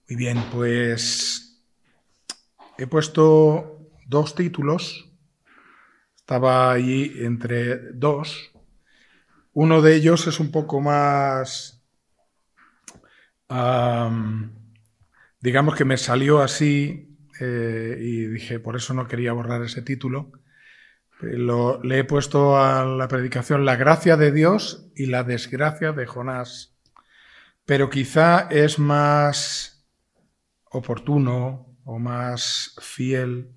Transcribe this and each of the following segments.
Muy bien, pues he puesto dos títulos. Estaba allí entre dos. Uno de ellos es un poco más, digamos que me salió así y dije, por eso no quería borrar ese título. Le he puesto a la predicación La gracia de Dios y la desgracia de Jonás. Pero quizá es más oportuno o más fiel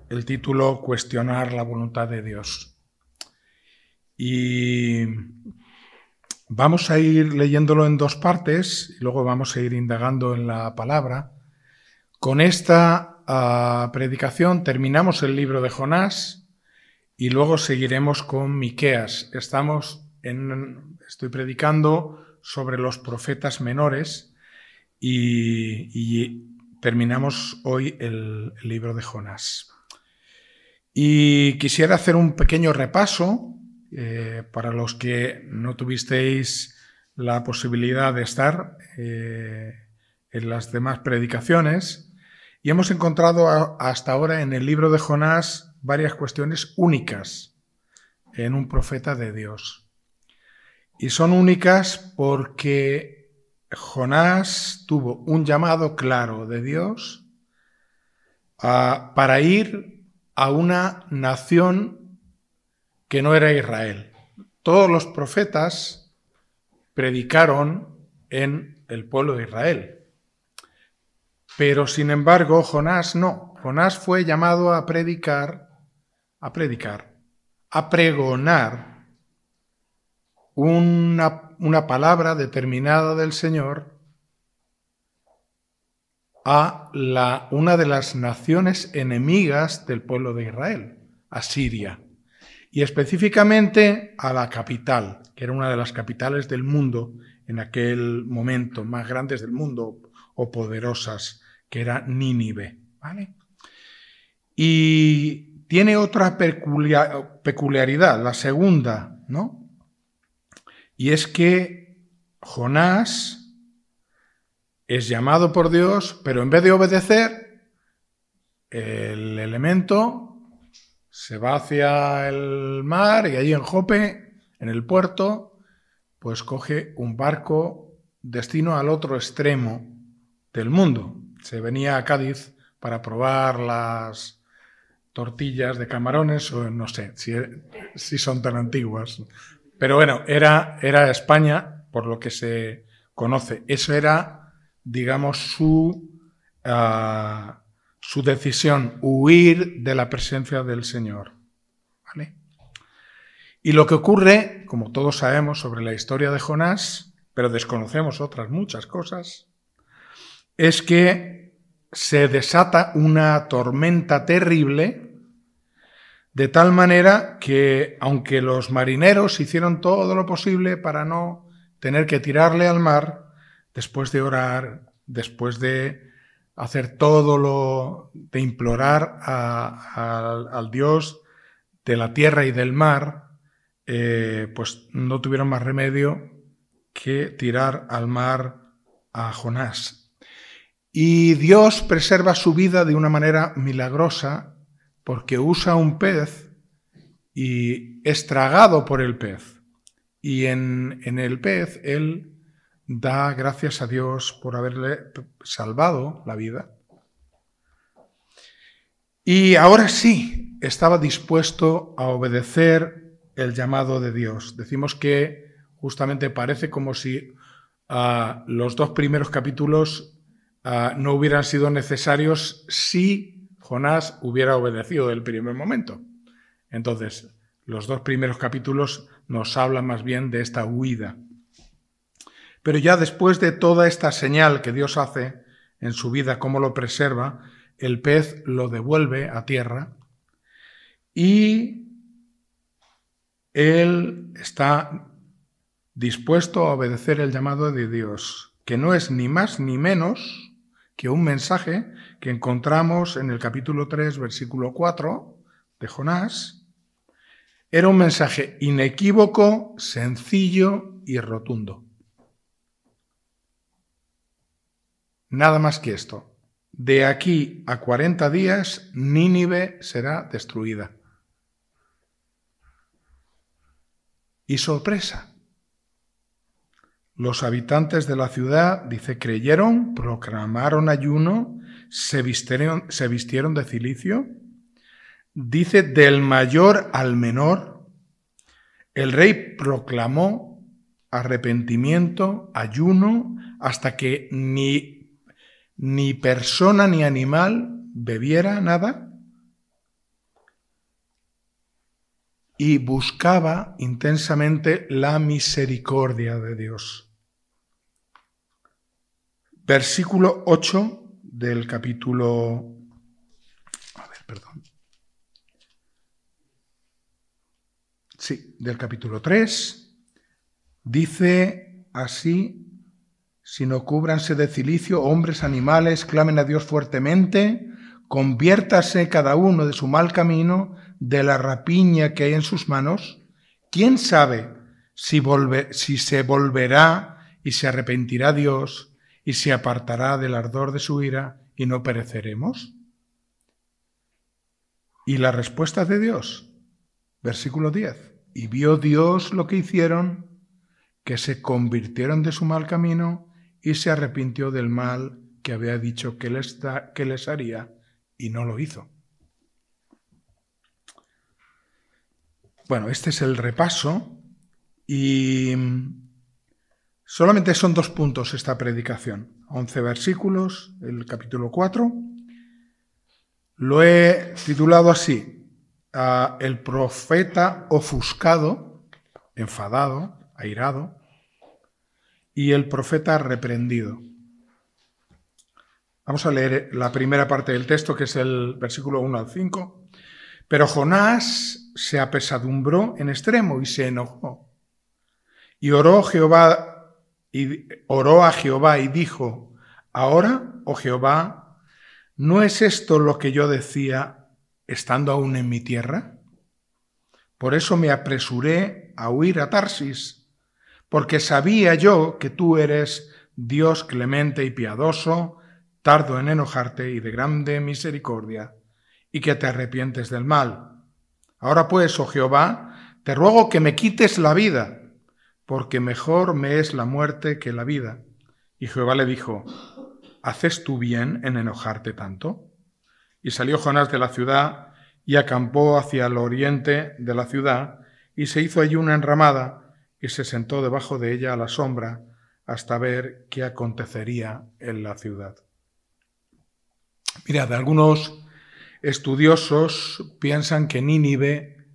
el título Cuestionar la voluntad de Dios. Y vamos a ir leyéndolo en dos partes y luego vamos a ir indagando en la palabra. Con esta predicación terminamos el libro de Jonás y luego seguiremos con Miqueas. Estoy predicando sobre los profetas menores y terminamos hoy el libro de Jonás. Y quisiera hacer un pequeño repaso para los que no tuvisteis la posibilidad de estar en las demás predicaciones. Y hemos encontrado hasta ahora en el libro de Jonás varias cuestiones únicas en un profeta de Dios. Y son únicas porque Jonás tuvo un llamado claro de Dios para ir a una nación que no era Israel. Todos los profetas predicaron en el pueblo de Israel. Pero, sin embargo, Jonás no. Jonás fue llamado a pregonar una palabra determinada del Señor a una de las naciones enemigas del pueblo de Israel, a Siria, y específicamente a la capital, que era una de las capitales del mundo en aquel momento, más grandes del mundo o poderosas, que era Nínive, ¿vale? Y tiene otra peculiaridad, la segunda, ¿no? Y es que Jonás es llamado por Dios, pero en vez de obedecer, el elemento se va hacia el mar y allí en Jope, en el puerto, pues coge un barco destino al otro extremo del mundo. Se venía a Cádiz para probar las tortillas de camarones, o no sé si son tan antiguas. Pero bueno, era España, por lo que se conoce. Eso era, digamos, su decisión, huir de la presencia del Señor. ¿Vale? Y lo que ocurre, como todos sabemos sobre la historia de Jonás, pero desconocemos otras muchas cosas, es que se desata una tormenta terrible, de tal manera que, aunque los marineros hicieron todo lo posible para no tener que tirarle al mar, después de orar, después de hacer de implorar al Dios de la tierra y del mar, pues no tuvieron más remedio que tirar al mar a Jonás. Y Dios preserva su vida de una manera milagrosa porque usa un pez y es tragado por el pez. Y en el pez él da gracias a Dios por haberle salvado la vida. Y ahora sí, estaba dispuesto a obedecer el llamado de Dios. Decimos que justamente parece como si los dos primeros capítulos no hubieran sido necesarios si Jonás hubiera obedecido del primer momento. Entonces, los dos primeros capítulos nos hablan más bien de esta huida. Pero ya después de toda esta señal que Dios hace en su vida, cómo lo preserva, el pez lo devuelve a tierra y él está dispuesto a obedecer el llamado de Dios, que no es ni más ni menos que un mensaje que encontramos en el capítulo 3, versículo 4 de Jonás. Era un mensaje inequívoco, sencillo y rotundo. Nada más que esto. De aquí a 40 días, Nínive será destruida. Y sorpresa. Los habitantes de la ciudad, dice, creyeron, proclamaron ayuno, se vistieron de cilicio. Dice, del mayor al menor, el rey proclamó arrepentimiento, ayuno, hasta que ni persona ni animal bebiera nada, y buscaba intensamente la misericordia de Dios. Versículo 8 del capítulo... del capítulo 3, dice así: sino cúbranse de cilicio, hombres, animales, clamen a Dios fuertemente, conviértase cada uno de su mal camino, de la rapiña que hay en sus manos. ¿Quién sabe si se volverá y se arrepentirá Dios y se apartará del ardor de su ira y no pereceremos? Y la respuesta de Dios, versículo 10. Y vio Dios lo que hicieron, que se convirtieron de su mal camino y se arrepintió del mal que había dicho que les haría, y no lo hizo. Bueno, este es el repaso, y solamente son 2 puntos esta predicación. 11 versículos, el capítulo 4. Lo he titulado así: el profeta ofuscado, enfadado, airado, y el profeta reprendido. Vamos a leer la primera parte del texto, que es el versículo 1 al 5. Pero Jonás se apesadumbró en extremo y se enojó. Y oró a Jehová y dijo: ahora, oh Jehová, ¿no es esto lo que yo decía estando aún en mi tierra? Por eso me apresuré a huir a Tarsis, porque sabía yo que tú eres Dios clemente y piadoso, tardo en enojarte y de grande misericordia, y que te arrepientes del mal. Ahora pues, oh Jehová, te ruego que me quites la vida, porque mejor me es la muerte que la vida. Y Jehová le dijo: ¿haces tú bien en enojarte tanto? Y salió Jonás de la ciudad y acampó hacia el oriente de la ciudad, y se hizo allí una enramada, y se sentó debajo de ella a la sombra, hasta ver qué acontecería en la ciudad. Mirad, algunos estudiosos piensan que Nínive,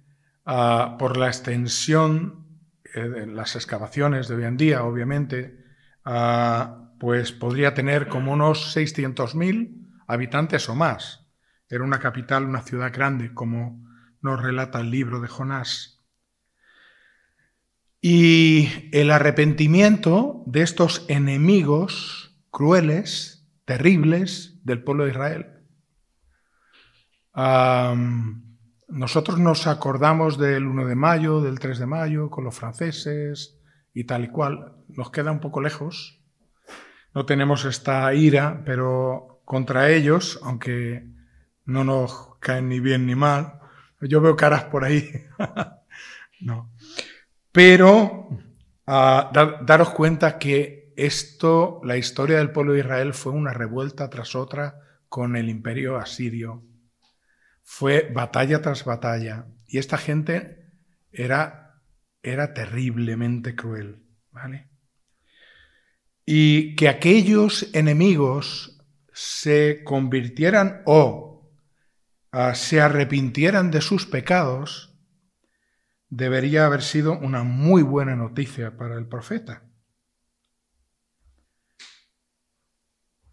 por la extensión, las excavaciones de hoy en día, obviamente, pues podría tener como unos 600.000 habitantes o más. Era una capital, una ciudad grande, como nos relata el libro de Jonás. Y el arrepentimiento de estos enemigos crueles, terribles del pueblo de Israel. Nosotros nos acordamos del 1 de mayo, del 3 de mayo, con los franceses y tal y cual. Nos queda un poco lejos. No tenemos esta ira, pero contra ellos, aunque no nos caen ni bien ni mal. Yo veo caras por ahí. No. Pero daros cuenta que la historia del pueblo de Israel fue una revuelta tras otra con el imperio asirio. Fue batalla tras batalla. Y esta gente era terriblemente cruel, ¿vale? Y que aquellos enemigos se convirtieran se arrepintieran de sus pecados, debería haber sido una muy buena noticia para el profeta.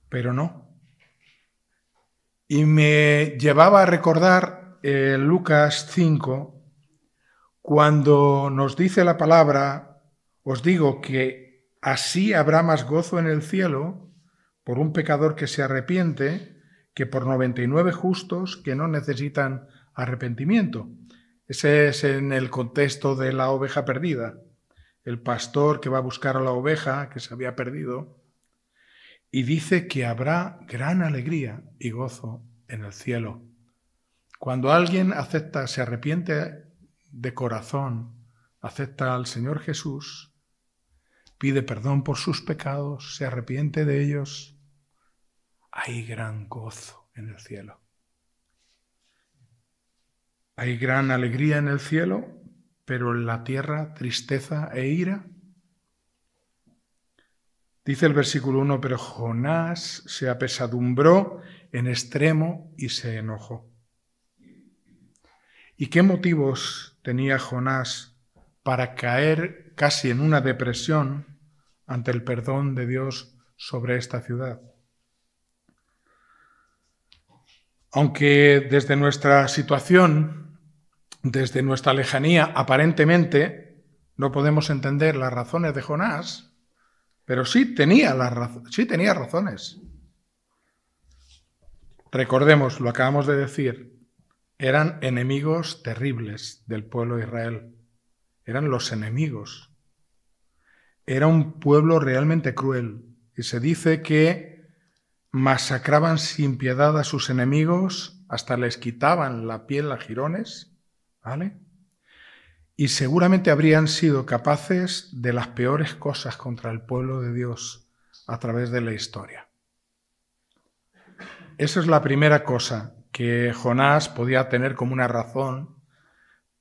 Pero no. Y me llevaba a recordar Lucas 5, cuando nos dice la palabra: os digo que así habrá más gozo en el cielo por un pecador que se arrepiente que por 99 justos que no necesitan arrepentimiento. Ese es en el contexto de la oveja perdida. El pastor que va a buscar a la oveja que se había perdido. y dice que habrá gran alegría y gozo en el cielo. Cuando alguien acepta, se arrepiente de corazón, acepta al Señor Jesús, pide perdón por sus pecados, se arrepiente de ellos, hay gran gozo en el cielo. Hay gran alegría en el cielo, pero en la tierra tristeza e ira. Dice el versículo 1, pero Jonás se apesadumbró en extremo y se enojó. ¿Y qué motivos tenía Jonás para caer casi en una depresión ante el perdón de Dios sobre esta ciudad? Aunque desde nuestra situación, desde nuestra lejanía, aparentemente no podemos entender las razones de Jonás, pero sí tenía razones. Recordemos, lo acabamos de decir, eran enemigos terribles del pueblo de Israel. Eran los enemigos. Era un pueblo realmente cruel. Y se dice que masacraban sin piedad a sus enemigos, hasta les quitaban la piel a jirones, ¿vale? Y seguramente habrían sido capaces de las peores cosas contra el pueblo de Dios a través de la historia. Esa es la primera cosa que Jonás podía tener como una razón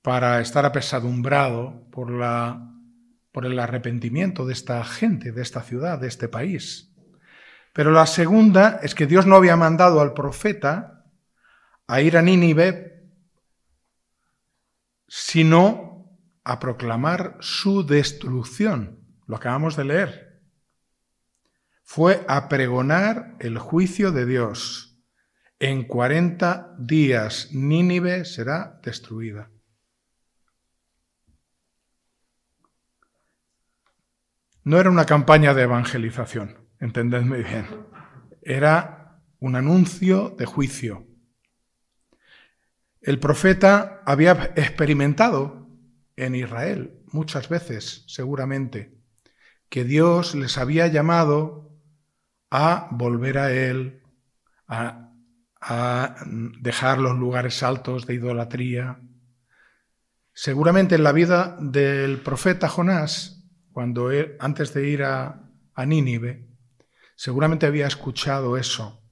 para estar apesadumbrado por el arrepentimiento de esta gente, de esta ciudad, de este país. Pero la segunda es que Dios no había mandado al profeta a ir a Nínive, sino a proclamar su destrucción. Lo acabamos de leer. Fue a pregonar el juicio de Dios. En 40 días Nínive será destruida. No era una campaña de evangelización, entendedme bien. Era un anuncio de juicio. El profeta había experimentado en Israel muchas veces, seguramente, que Dios les había llamado a volver a Él, a dejar los lugares altos de idolatría. Seguramente en la vida del profeta Jonás, cuando él, antes de ir a Nínive, seguramente había escuchado eso.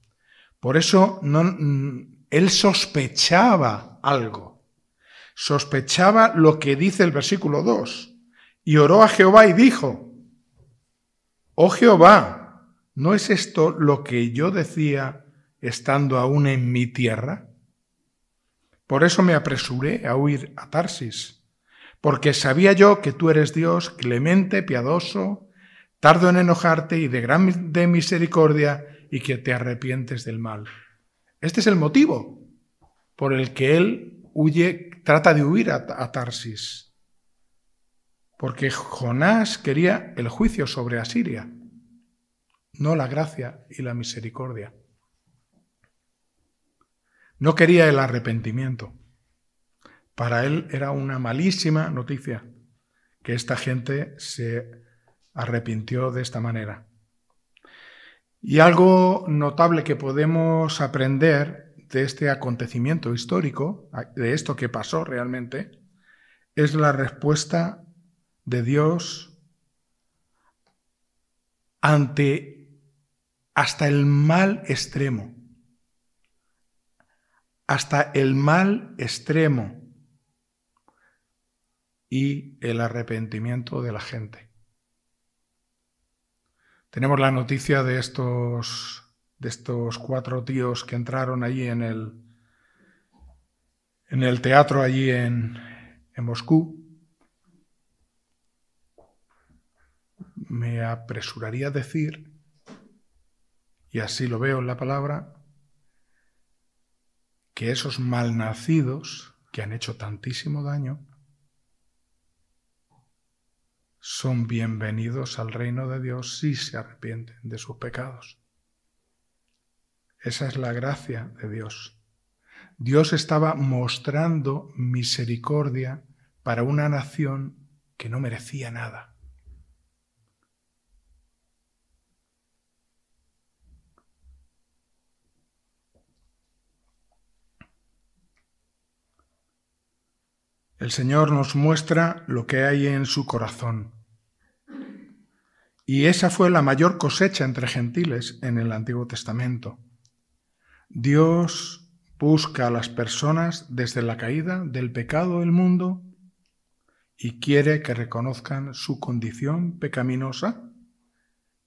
Por eso él sospechaba algo. Sospechaba lo que dice el versículo 2. Y oró a Jehová y dijo, oh Jehová, ¿no es esto lo que yo decía estando aún en mi tierra? Por eso me apresuré a huir a Tarsis, porque sabía yo que tú eres Dios clemente, piadoso, tardo en enojarte y de gran misericordia, y que te arrepientes del mal. Este es el motivo por el que él trata de huir a Tarsis, porque Jonás quería el juicio sobre Asiria, no la gracia y la misericordia. No quería el arrepentimiento. Para él era una malísima noticia que esta gente se arrepintió de esta manera. Y algo notable que podemos aprender de este acontecimiento histórico, de esto que pasó realmente, es la respuesta de Dios ante hasta el mal extremo. Hasta el mal extremo y el arrepentimiento de la gente. Tenemos la noticia de estos 4 tíos que entraron allí en el teatro allí en Moscú. Me apresuraría a decir, y así lo veo en la palabra, que esos malnacidos que han hecho tantísimo daño son bienvenidos al reino de Dios si se arrepienten de sus pecados. Esa es la gracia de Dios. Dios estaba mostrando misericordia para una nación que no merecía nada. El Señor nos muestra lo que hay en su corazón. Y esa fue la mayor cosecha entre gentiles en el Antiguo Testamento. Dios busca a las personas desde la caída del pecado del mundo y quiere que reconozcan su condición pecaminosa,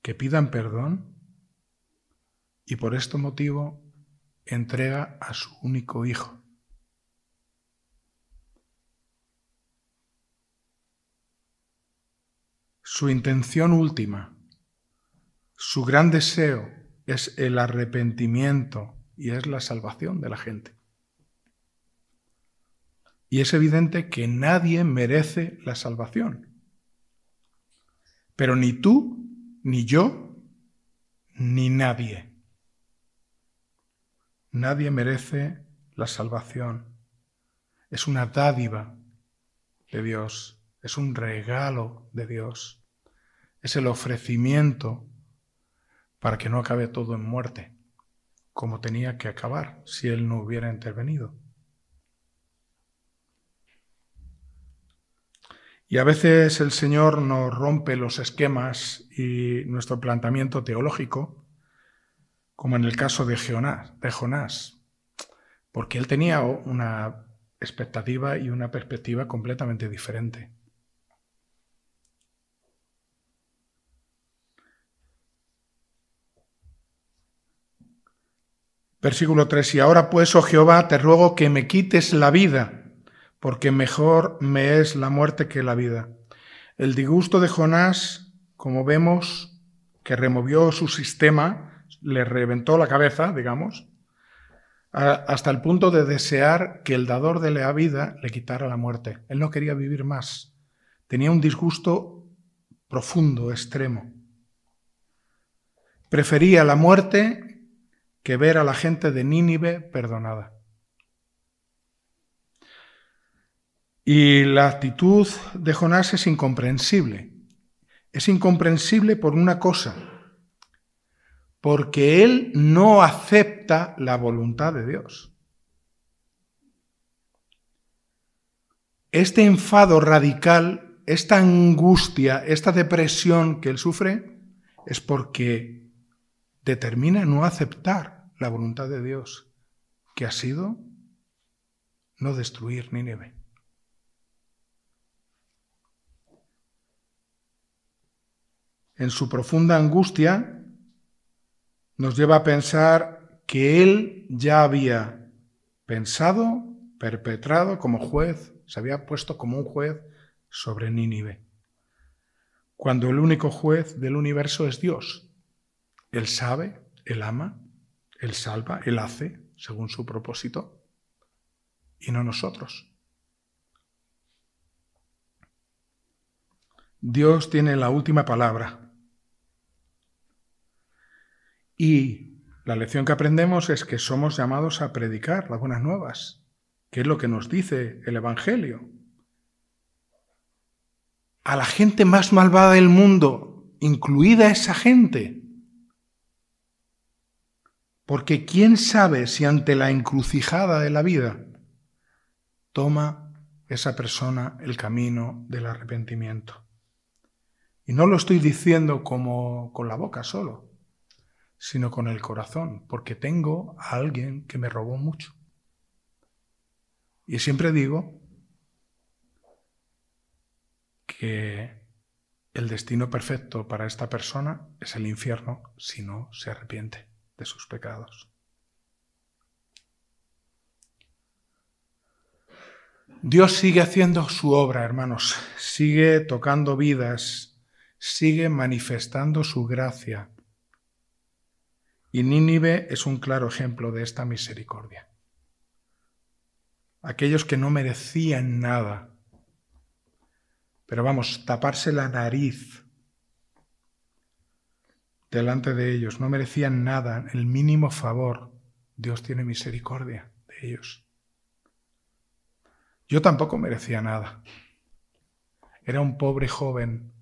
que pidan perdón y por este motivo entrega a su único Hijo. Su intención última, su gran deseo es el arrepentimiento y es la salvación de la gente. Y es evidente que nadie merece la salvación. Pero ni tú, ni yo, ni nadie. Nadie merece la salvación. Es una dádiva de Dios, es un regalo de Dios. Es el ofrecimiento para que no acabe todo en muerte, como tenía que acabar si Él no hubiera intervenido. Y a veces el Señor nos rompe los esquemas y nuestro planteamiento teológico, como en el caso de Jonás, porque él tenía una expectativa y una perspectiva completamente diferente. Versículo 3, y ahora pues, oh Jehová, te ruego que me quites la vida, porque mejor me es la muerte que la vida. El disgusto de Jonás, como vemos, que removió su sistema, le reventó la cabeza, digamos, hasta el punto de desear que el dador de la vida le quitara la muerte. Él no quería vivir más. Tenía un disgusto profundo, extremo. Prefería la muerte que ver a la gente de Nínive perdonada. Y la actitud de Jonás es incomprensible. Es incomprensible por una cosa, porque él no acepta la voluntad de Dios. Este enfado radical, esta angustia, esta depresión que él sufre, es porque determina no aceptar la voluntad de Dios, que ha sido no destruir Nínive. En su profunda angustia nos lleva a pensar que él ya había pensado, perpetrado como juez, se había puesto como un juez sobre Nínive, cuando el único juez del universo es Dios. Él sabe, Él ama, Él salva, Él hace según su propósito, y no nosotros. Dios tiene la última palabra. Y la lección que aprendemos es que somos llamados a predicar las buenas nuevas, que es lo que nos dice el Evangelio. A la gente más malvada del mundo, incluida esa gente. Porque quién sabe si ante la encrucijada de la vida toma esa persona el camino del arrepentimiento. Y no lo estoy diciendo como con la boca solo, sino con el corazón, porque tengo a alguien que me robó mucho. Y siempre digo que el destino perfecto para esta persona es el infierno si no se arrepiente de sus pecados. Dios sigue haciendo su obra, hermanos, sigue tocando vidas, sigue manifestando su gracia. Y Nínive es un claro ejemplo de esta misericordia. Aquellos que no merecían nada, pero vamos, taparse la nariz delante de ellos, no merecían nada, el mínimo favor, Dios tiene misericordia de ellos. Yo tampoco merecía nada. Era un pobre joven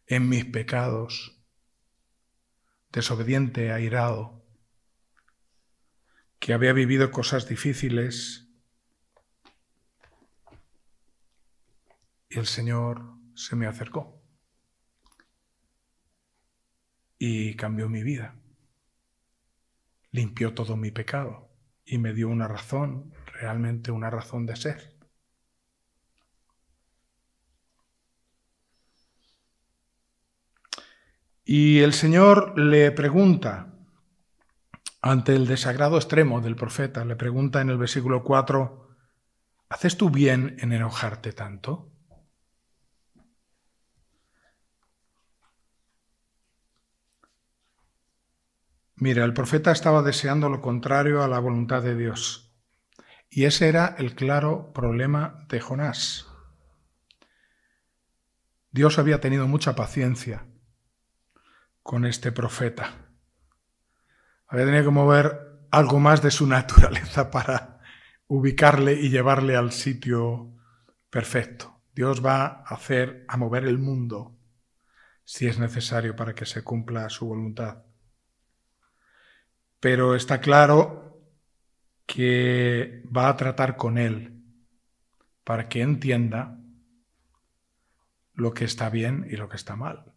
en mis pecados, desobediente, airado, que había vivido cosas difíciles Y el Señor se me acercó y cambió mi vida. Limpió todo mi pecado y me dio una razón, realmente una razón de ser. Y el Señor le pregunta, ante el desagrado extremo del profeta, le pregunta en el versículo 4, ¿haces tú bien en enojarte tanto? Mira, el profeta estaba deseando lo contrario a la voluntad de Dios. Y ese era el claro problema de Jonás. Dios había tenido mucha paciencia con este profeta. Había tenido que mover algo más de su naturaleza para ubicarle y llevarle al sitio perfecto. Dios va a mover el mundo si es necesario para que se cumpla su voluntad. Pero está claro que va a tratar con él para que entienda lo que está bien y lo que está mal.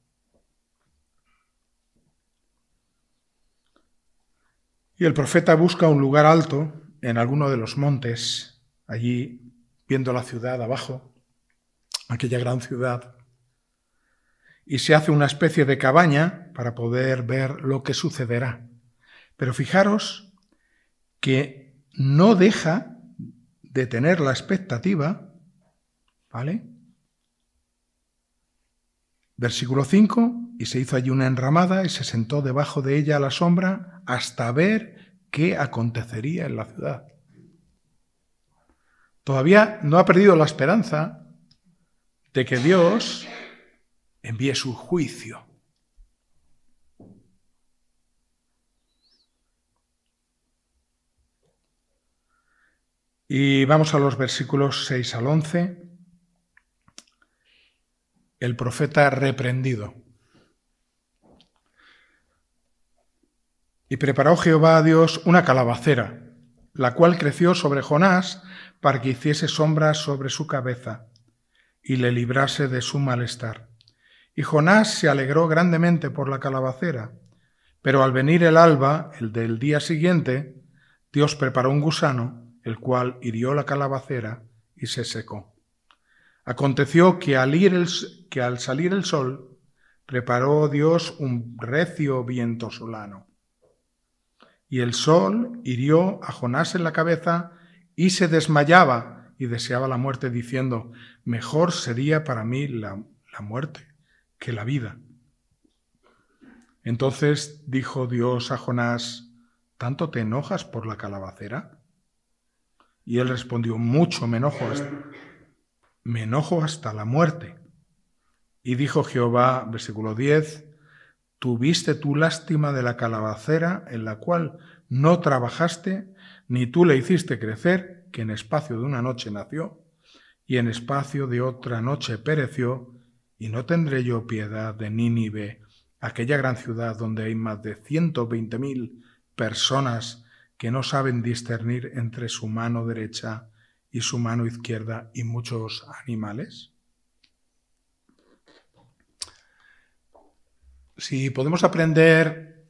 Y el profeta busca un lugar alto en alguno de los montes, allí viendo la ciudad abajo, aquella gran ciudad, y se hace una especie de cabaña para poder ver lo que sucederá. Pero fijaros que no deja de tener la expectativa, ¿vale? Versículo 5, y se hizo allí una enramada y se sentó debajo de ella a la sombra hasta ver qué acontecería en la ciudad. Todavía no ha perdido la esperanza de que Dios envíe su juicio. Y vamos a los versículos 6 al 11. El profeta reprendido. Y preparó Jehová a Dios una calabacera, la cual creció sobre Jonás para que hiciese sombra sobre su cabeza y le librase de su malestar. Y Jonás se alegró grandemente por la calabacera, pero al venir el alba, el del día siguiente, Dios preparó un gusano, el cual hirió la calabacera y se secó. Aconteció que al salir el sol, preparó Dios un recio viento solano. Y el sol hirió a Jonás en la cabeza y se desmayaba y deseaba la muerte, diciendo, mejor sería para mí la muerte que la vida. Entonces dijo Dios a Jonás, ¿tanto te enojas por la calabacera? Y él respondió, mucho me enojo hasta la muerte. Y dijo Jehová, versículo 10, ¿tuviste tú lástima de la calabacera en la cual no trabajaste, ni tú le hiciste crecer, que en espacio de una noche nació, y en espacio de otra noche pereció? ¿Y no tendré yo piedad de Nínive, aquella gran ciudad donde hay más de 120.000 personas que no saben discernir entre su mano derecha y su mano izquierda y muchos animales? Si podemos aprender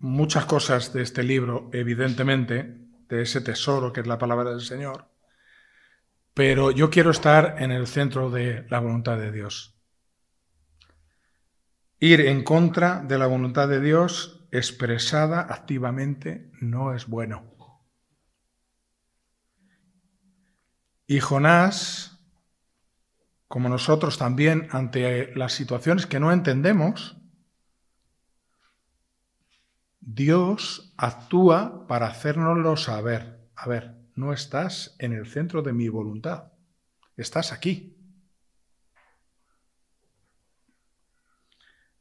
muchas cosas de este libro, evidentemente, de ese tesoro que es la palabra del Señor, pero yo quiero estar en el centro de la voluntad de Dios. Ir en contra de la voluntad de Dios expresada activamente no es bueno. Y Jonás, como nosotros también, ante las situaciones que no entendemos, Dios actúa para hacérnoslo saber. A ver, no estás en el centro de mi voluntad, estás aquí.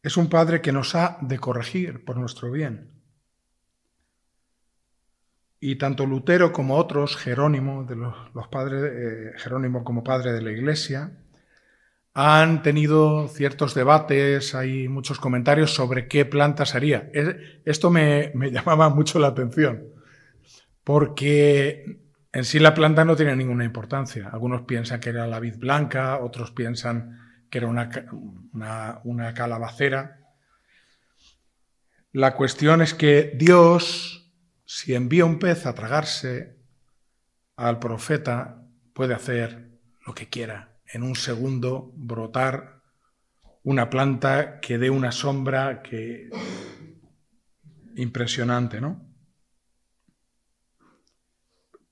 Es un Padre que nos ha de corregir por nuestro bien. Y tanto Lutero como otros, Jerónimo, Jerónimo como padre de la Iglesia, han tenido ciertos debates, hay muchos comentarios sobre qué planta sería. Esto me llamaba mucho la atención, porque En sí la planta no tiene ninguna importancia. Algunos piensan que era la vid blanca, otros piensan que era una calabacera. La cuestión es que Dios, si envía un pez a tragarse al profeta, puede hacer lo que quiera. En un segundo brotar una planta que dé una sombra que impresionante, ¿no?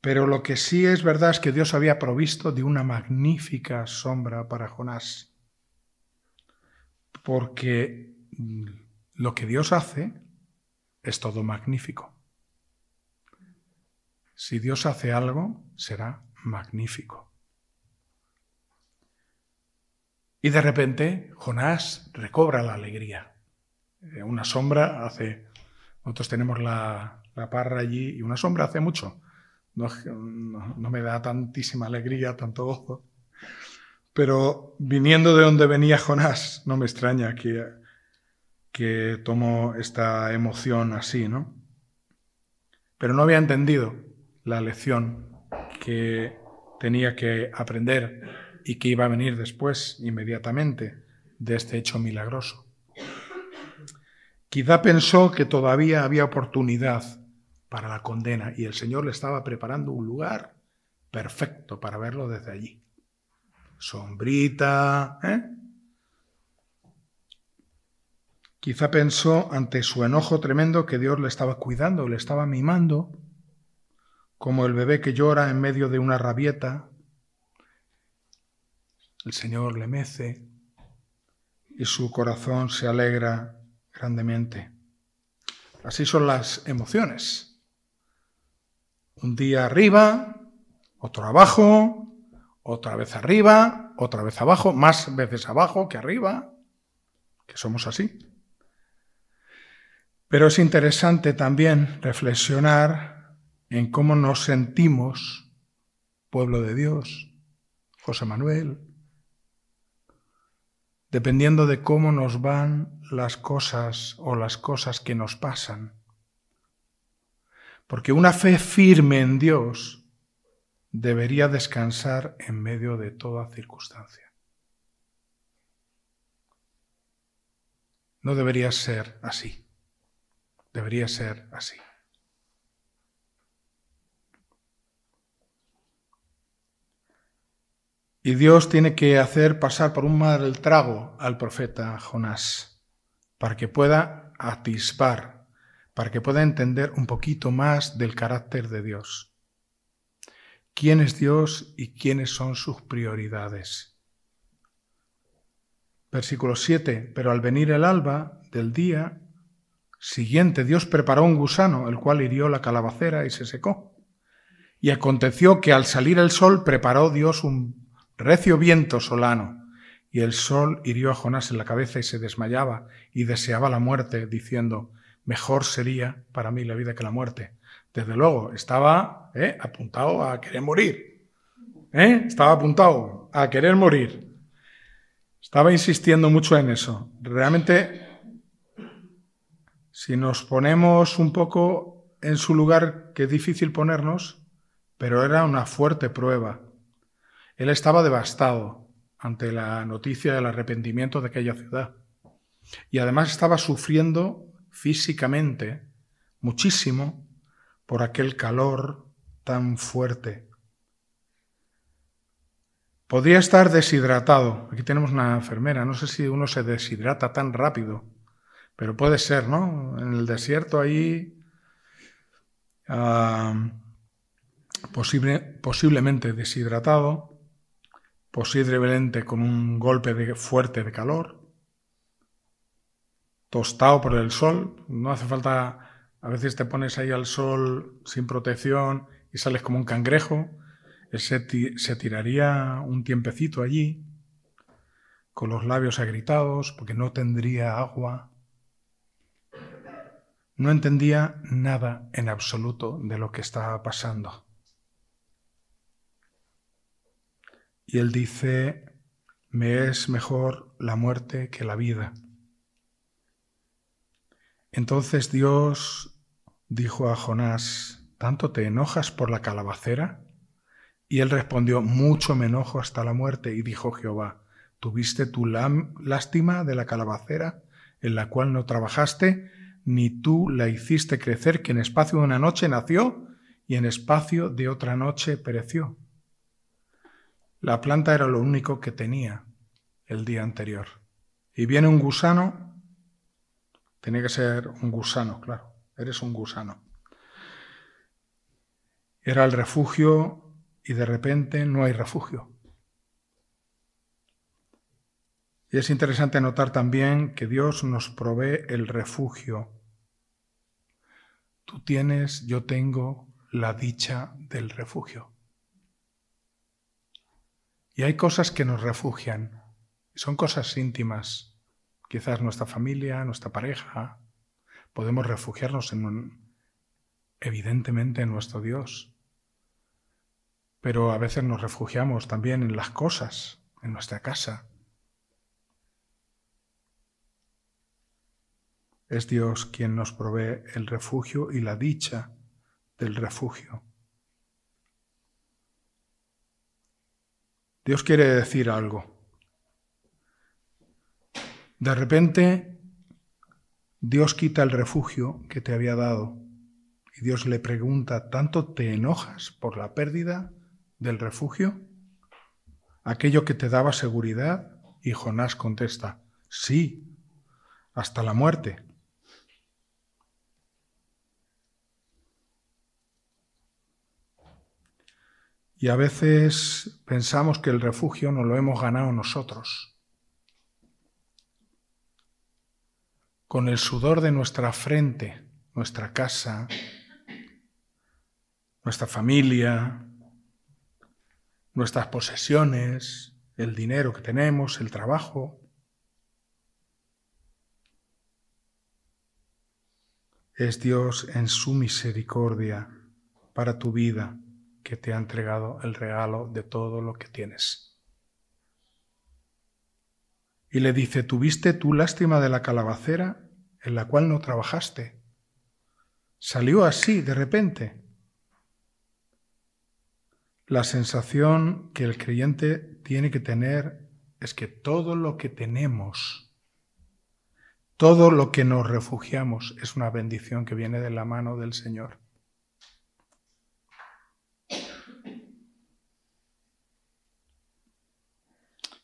Pero lo que sí es verdad es que Dios había provisto de una magnífica sombra para Jonás. Porque lo que Dios hace es todo magnífico. Si Dios hace algo, será magnífico. Y de repente Jonás recobra la alegría. Una sombra hace... Nosotros tenemos la parra allí y una sombra hace mucho. No me da tantísima alegría, tanto gozo. Pero viniendo de donde venía Jonás, no me extraña que tomó esta emoción así, ¿no? Pero no había entendido la lección que tenía que aprender y que iba a venir después, inmediatamente, de este hecho milagroso. Quizá pensó que todavía había oportunidad para la condena y el Señor le estaba preparando un lugar perfecto para verlo desde allí. Sombrita, Quizá pensó ante su enojo tremendo que Dios le estaba cuidando, le estaba mimando, como el bebé que llora en medio de una rabieta. El Señor le mece y su corazón se alegra grandemente. Así son las emociones. Un día arriba, otro abajo, otra vez arriba, otra vez abajo, más veces abajo que arriba, que somos así. Pero es interesante también reflexionar en cómo nos sentimos, pueblo de Dios, José Manuel, dependiendo de cómo nos van las cosas o las cosas que nos pasan. Porque una fe firme en Dios debería descansar en medio de toda circunstancia. No debería ser así. Debería ser así. Y Dios tiene que hacer pasar por un mal trago al profeta Jonás para que pueda atisbar, para que pueda entender un poquito más del carácter de Dios. ¿Quién es Dios y quiénes son sus prioridades? Versículo 7. Pero al venir el alba del día siguiente, Dios preparó un gusano, el cual hirió la calabacera y se secó. Y aconteció que al salir el sol preparó Dios un recio viento solano, y el sol hirió a Jonás en la cabeza y se desmayaba y deseaba la muerte, diciendo: mejor sería para mí la vida que la muerte. Desde luego, estaba apuntado a querer morir. Estaba apuntado a querer morir. Estaba insistiendo mucho en eso. Realmente, si nos ponemos un poco en su lugar, que es difícil ponernos, pero era una fuerte prueba. Él estaba devastado ante la noticia del arrepentimiento de aquella ciudad. Y además estaba sufriendo físicamente muchísimo por aquel calor tan fuerte. Podría estar deshidratado. Aquí tenemos una enfermera. No sé si uno se deshidrata tan rápido, pero puede ser, ¿no? En el desierto ahí posiblemente deshidratado, posiblemente con un golpe fuerte de calor, tostado por el sol. No hace falta, a veces te pones ahí al sol sin protección y sales como un cangrejo. Se tiraría un tiempecito allí, con los labios agritados, porque no tendría agua. No entendía nada en absoluto de lo que estaba pasando. Y él dice: me es mejor la muerte que la vida. Entonces Dios dijo a Jonás: ¿tanto te enojas por la calabacera? Y él respondió: mucho me enojo hasta la muerte. Y dijo Jehová: ¿tuviste tu lástima de la calabacera en la cual no trabajaste, ni tú la hiciste crecer, que en espacio de una noche nació y en espacio de otra noche pereció? La planta era lo único que tenía el día anterior. Y viene un gusano, tenía que ser un gusano, claro, eres un gusano. Era el refugio y de repente no hay refugio. Y es interesante notar también que Dios nos provee el refugio. Tú tienes, yo tengo la dicha del refugio. Y hay cosas que nos refugian. Son cosas íntimas. Quizás nuestra familia, nuestra pareja. Podemos refugiarnos evidentemente en nuestro Dios. Pero a veces nos refugiamos también en las cosas, en nuestra casa. Es Dios quien nos provee el refugio y la dicha del refugio. Dios quiere decir algo. De repente, Dios quita el refugio que te había dado. Y Dios le pregunta: ¿tanto te enojas por la pérdida del refugio? Aquello que te daba seguridad. Y Jonás contesta: sí, hasta la muerte. Y a veces pensamos que el refugio nos lo hemos ganado nosotros. Con el sudor de nuestra frente, nuestra casa, nuestra familia, nuestras posesiones, el dinero que tenemos, el trabajo. Es Dios en su misericordia para tu vida que te ha entregado el regalo de todo lo que tienes. Y le dice: ¿tuviste tú lástima de la calabacera en la cual no trabajaste? Salió así de repente. La sensación que el creyente tiene que tener es que todo lo que tenemos, todo lo que nos refugiamos, es una bendición que viene de la mano del Señor.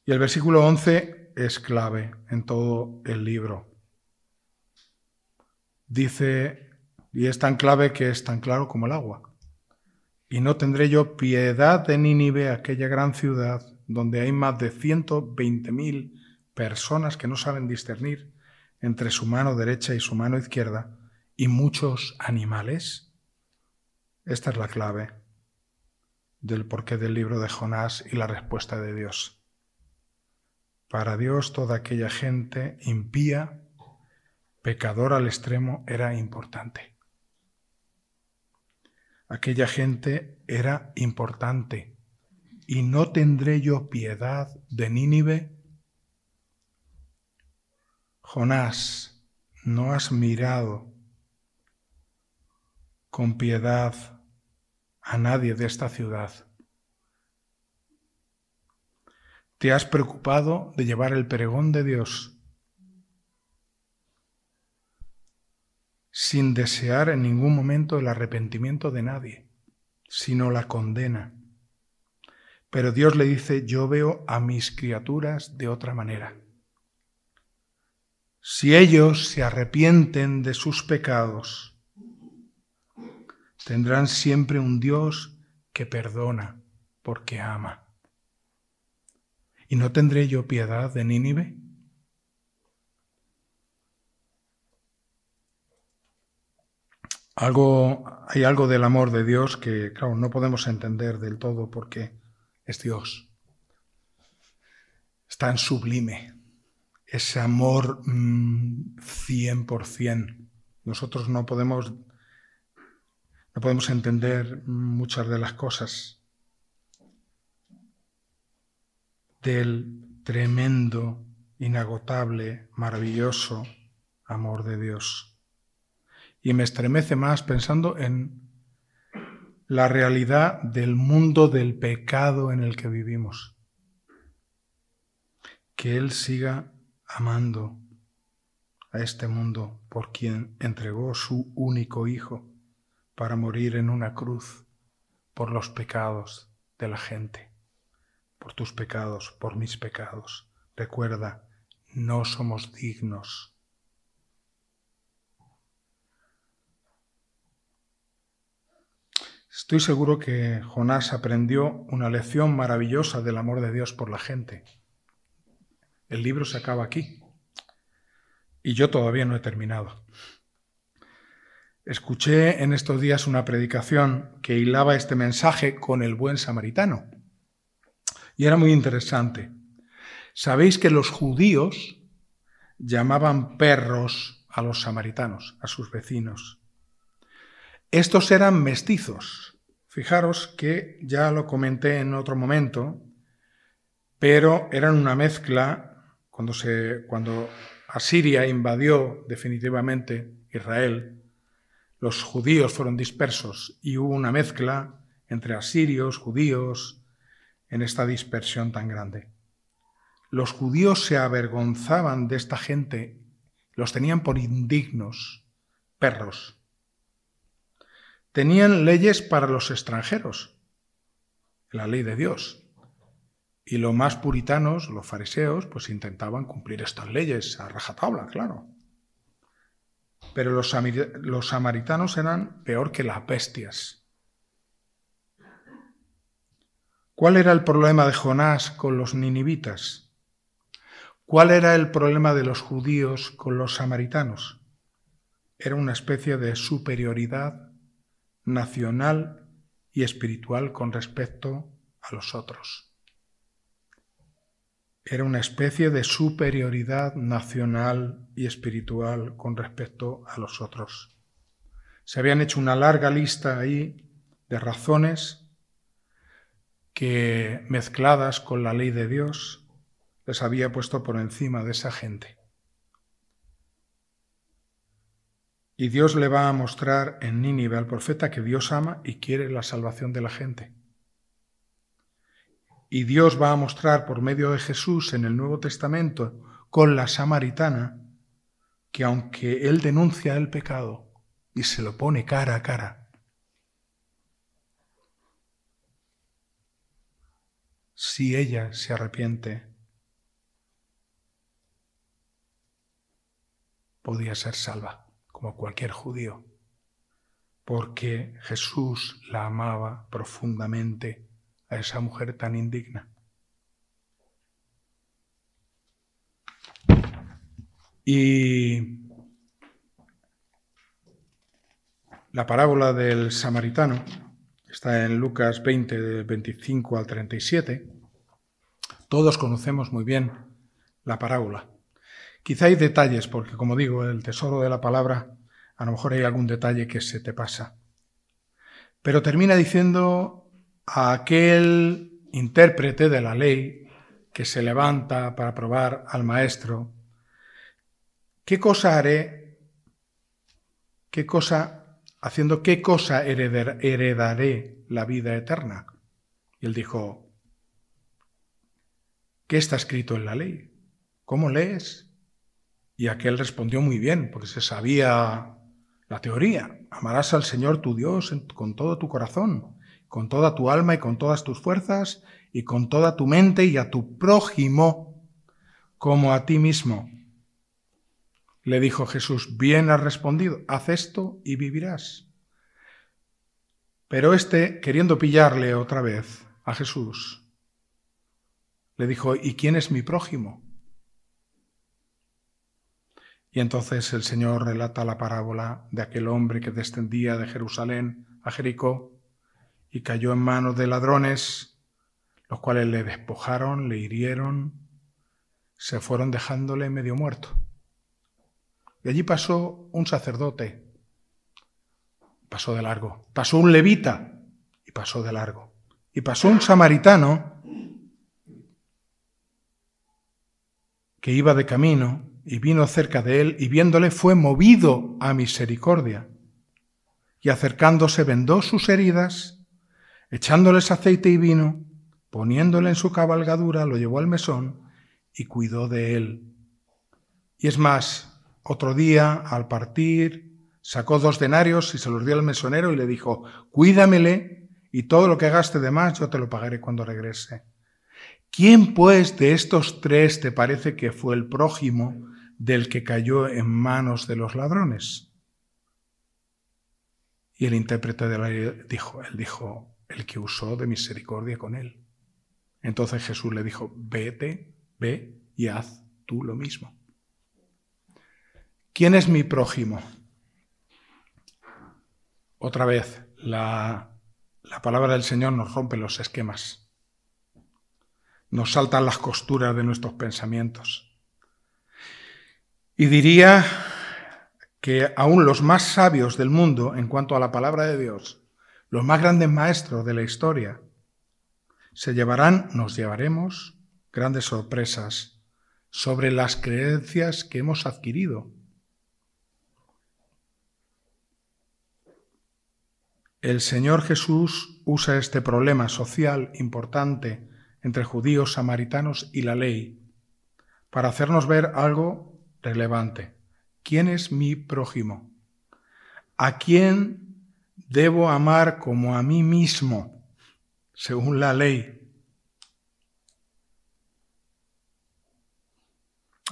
Y el versículo 11 es clave en todo el libro. Dice, y es tan clave que es tan claro como el agua: y no tendré yo piedad de Nínive, aquella gran ciudad, donde hay más de 120.000 personas que no saben discernir entre su mano derecha y su mano izquierda, y muchos animales. Esta es la clave del porqué del libro de Jonás y la respuesta de Dios. Para Dios, toda aquella gente impía, pecadora al extremo, era importante. Aquella gente era importante. ¿Y no tendré yo piedad de Nínive? Jonás, ¿no has mirado con piedad a nadie de esta ciudad? ¿Te has preocupado de llevar el pregón de Dios sin desear en ningún momento el arrepentimiento de nadie, sino la condena? Pero Dios le dice: yo veo a mis criaturas de otra manera. Si ellos se arrepienten de sus pecados, tendrán siempre un Dios que perdona porque ama. ¿Y no tendré yo piedad de Nínive? Hay algo del amor de Dios que, claro, no podemos entender del todo porque es Dios. Es tan sublime, ese amor 100%. Nosotros no podemos entender muchas de las cosas del tremendo, inagotable, maravilloso amor de Dios. Y me estremece más pensando en la realidad del mundo del pecado en el que vivimos. Que Él siga amando a este mundo por quien entregó su único Hijo para morir en una cruz por los pecados de la gente, por tus pecados, por mis pecados. Recuerda, no somos dignos. Estoy seguro que Jonás aprendió una lección maravillosa del amor de Dios por la gente. El libro se acaba aquí y yo todavía no he terminado. Escuché en estos días una predicación que hilaba este mensaje con el buen samaritano y era muy interesante. Sabéis que los judíos llamaban perros a los samaritanos, a sus vecinos. Estos eran mestizos. Fijaros que ya lo comenté en otro momento, pero eran una mezcla. Cuando Asiria invadió definitivamente Israel, los judíos fueron dispersos y hubo una mezcla entre asirios, judíos, en esta dispersión tan grande. Los judíos se avergonzaban de esta gente, los tenían por indignos, perros. Tenían leyes para los extranjeros, la ley de Dios. Y los más puritanos, los fariseos, pues intentaban cumplir estas leyes a rajatabla, claro. Pero los samaritanos eran peor que las bestias. ¿Cuál era el problema de Jonás con los ninivitas? ¿Cuál era el problema de los judíos con los samaritanos? Era una especie de superioridad nacional y espiritual con respecto a los otros. Era una especie de superioridad nacional y espiritual con respecto a los otros. Se habían hecho una larga lista ahí de razones que, mezcladas con la ley de Dios, les había puesto por encima de esa gente. Y Dios le va a mostrar en Nínive al profeta que Dios ama y quiere la salvación de la gente. Y Dios va a mostrar por medio de Jesús en el Nuevo Testamento con la samaritana que aunque Él denuncia el pecado y se lo pone cara a cara, si ella se arrepiente, podía ser salva, como cualquier judío, porque Jesús la amaba profundamente a esa mujer tan indigna. Y la parábola del samaritano está en Lucas 20, del 25 al 37. Todos conocemos muy bien la parábola. Quizá hay detalles, porque como digo, el tesoro de la palabra, a lo mejor hay algún detalle que se te pasa. Pero termina diciendo a aquel intérprete de la ley que se levanta para probar al maestro, ¿qué cosa haré? ¿Haciendo qué cosa heredaré la vida eterna? Y él dijo, ¿qué está escrito en la ley? ¿Cómo lees? Y aquel respondió muy bien, porque se sabía la teoría. Amarás al Señor tu Dios con todo tu corazón, con toda tu alma y con todas tus fuerzas y con toda tu mente y a tu prójimo como a ti mismo. Le dijo Jesús, bien has respondido, haz esto y vivirás. Pero queriendo pillarle otra vez a Jesús, le dijo, ¿y quién es mi prójimo? Y entonces el Señor relata la parábola de aquel hombre que descendía de Jerusalén a Jericó y cayó en manos de ladrones, los cuales le despojaron, le hirieron, se fueron dejándole medio muerto. Y allí pasó un sacerdote, pasó de largo. Pasó un levita y pasó de largo. Y pasó un samaritano que iba de camino y vino cerca de él y viéndole fue movido a misericordia. y acercándose vendó sus heridas, echándoles aceite y vino, poniéndole en su cabalgadura, lo llevó al mesón y cuidó de él. Y es más, otro día, al partir, sacó 2 denarios y se los dio al mesonero y le dijo: cuídamele, y todo lo que gaste de más yo te lo pagaré cuando regrese. ¿Quién, pues, de estos 3 te parece que fue el prójimo del que cayó en manos de los ladrones? Y el intérprete de la ley dijo, el que usó de misericordia con él. Entonces Jesús le dijo: ve y haz tú lo mismo. ¿Quién es mi prójimo? Otra vez, la palabra del Señor nos rompe los esquemas. Nos saltan las costuras de nuestros pensamientos. Y diría que aún los más sabios del mundo en cuanto a la palabra de Dios, los más grandes maestros de la historia, nos llevaremos grandes sorpresas sobre las creencias que hemos adquirido. El Señor Jesús usa este problema social importante entre judíos, samaritanos y la ley para hacernos ver algo relevante. ¿Quién es mi prójimo? ¿A quién debo amar como a mí mismo, según la ley?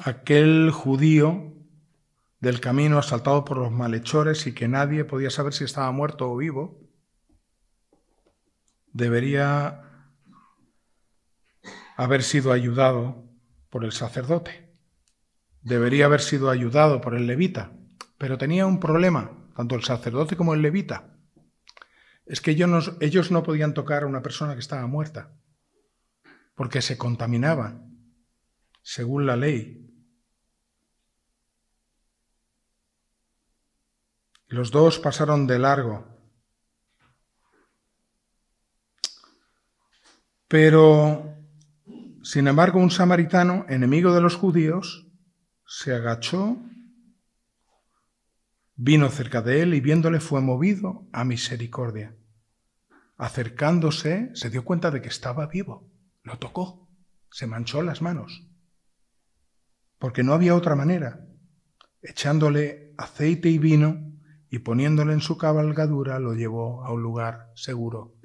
Aquel judío del camino asaltado por los malhechores y que nadie podía saber si estaba muerto o vivo, debería haber sido ayudado por el sacerdote. Debería haber sido ayudado por el levita, pero tenía un problema, tanto el sacerdote como el levita. Es que ellos no podían tocar a una persona que estaba muerta, porque se contaminaban, según la ley. Los 2 pasaron de largo. Pero, sin embargo, un samaritano, enemigo de los judíos, se agachó, vino cerca de él y viéndole fue movido a misericordia. Acercándose, se dio cuenta de que estaba vivo. Lo tocó, se manchó las manos, porque no había otra manera. Echándole aceite y vino y poniéndole en su cabalgadura, lo llevó a un lugar seguro.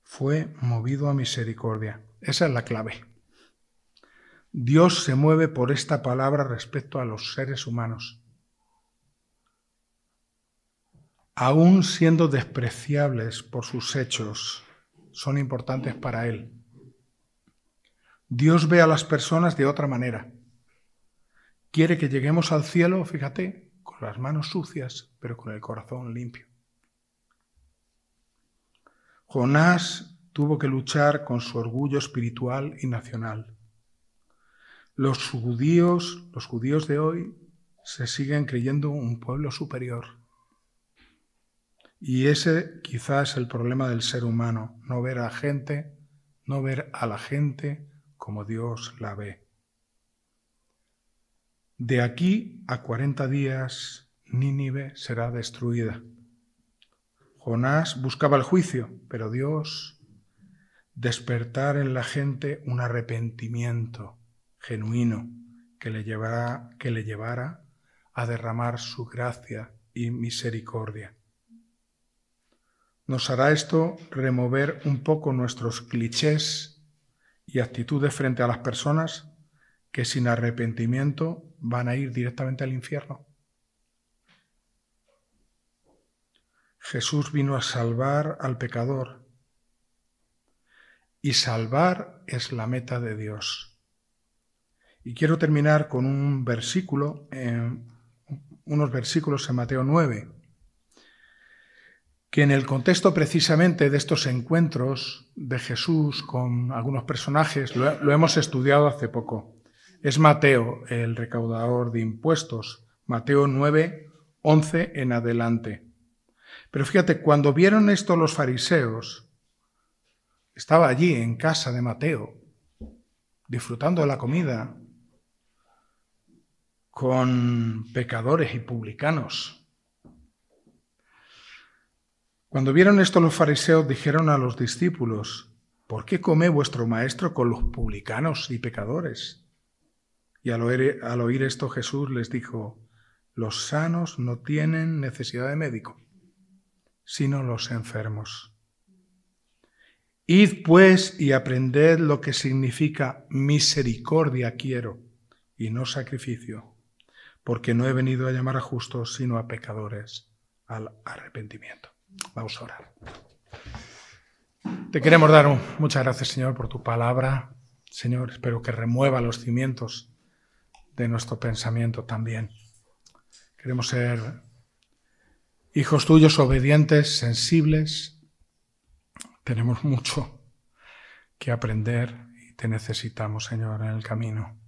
Fue movido a misericordia. Esa es la clave. Dios se mueve por esta palabra respecto a los seres humanos. Aún siendo despreciables por sus hechos, son importantes para Él. Dios ve a las personas de otra manera. Quiere que lleguemos al cielo, fíjate, con las manos sucias, pero con el corazón limpio. Jonás tuvo que luchar con su orgullo espiritual y nacional. Los judíos de hoy se siguen creyendo un pueblo superior. Y ese quizás es el problema del ser humano, no ver a la gente como Dios la ve. De aquí a 40 días, Nínive será destruida. Jonás buscaba el juicio, pero Dios despertar en la gente un arrepentimiento genuino que le llevara a derramar su gracia y misericordia. Nos hará esto remover un poco nuestros clichés y actitudes frente a las personas que sin arrepentimiento van a ir directamente al infierno. Jesús vino a salvar al pecador y salvar es la meta de Dios. Y quiero terminar con unos versículos en Mateo 9, que en el contexto precisamente de estos encuentros de Jesús con algunos personajes, lo hemos estudiado hace poco. Es Mateo, el recaudador de impuestos, Mateo 9, 11 en adelante. Pero fíjate, cuando vieron esto los fariseos, estaba allí en casa de Mateo, disfrutando de la comida, con pecadores y publicanos. Cuando vieron esto los fariseos dijeron a los discípulos: ¿por qué come vuestro maestro con los publicanos y pecadores? Y al oír esto Jesús les dijo: los sanos no tienen necesidad de médico, sino los enfermos. Id pues y aprended lo que significa misericordia quiero y no sacrificio, porque no he venido a llamar a justos, sino a pecadores al arrepentimiento. Vamos a orar. Te queremos dar muchas gracias, Señor, por tu palabra. Señor, espero que remueva los cimientos de nuestro pensamiento también. Queremos ser hijos tuyos, obedientes, sensibles. Tenemos mucho que aprender y te necesitamos, Señor, en el camino.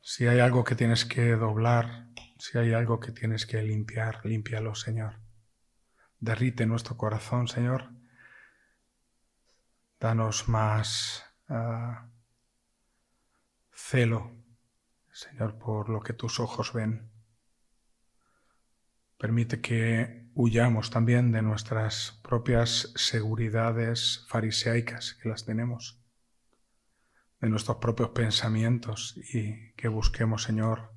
Si hay algo que tienes que doblar, si hay algo que tienes que limpiar, límpialo, Señor. Derrite nuestro corazón, Señor. Danos más celo, Señor, por lo que tus ojos ven. Permite que huyamos también de nuestras propias seguridades fariseicas, que las tenemos, de nuestros propios pensamientos, y que busquemos, Señor,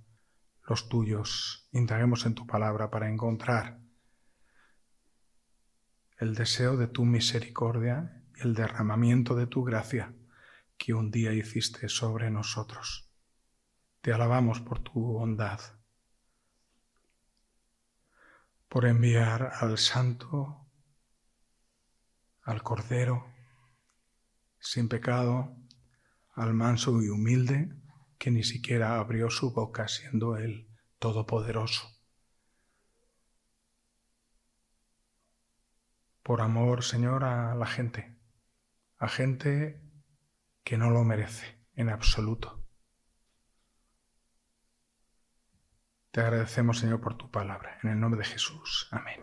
los tuyos. Indaguemos en tu palabra para encontrar el deseo de tu misericordia y el derramamiento de tu gracia que un día hiciste sobre nosotros. Te alabamos por tu bondad, por enviar al Santo, al Cordero, sin pecado, al manso y humilde, que ni siquiera abrió su boca siendo Él todopoderoso. Por amor, Señor, a la gente que no lo merece en absoluto. Te agradecemos, Señor, por tu palabra. En el nombre de Jesús. Amén.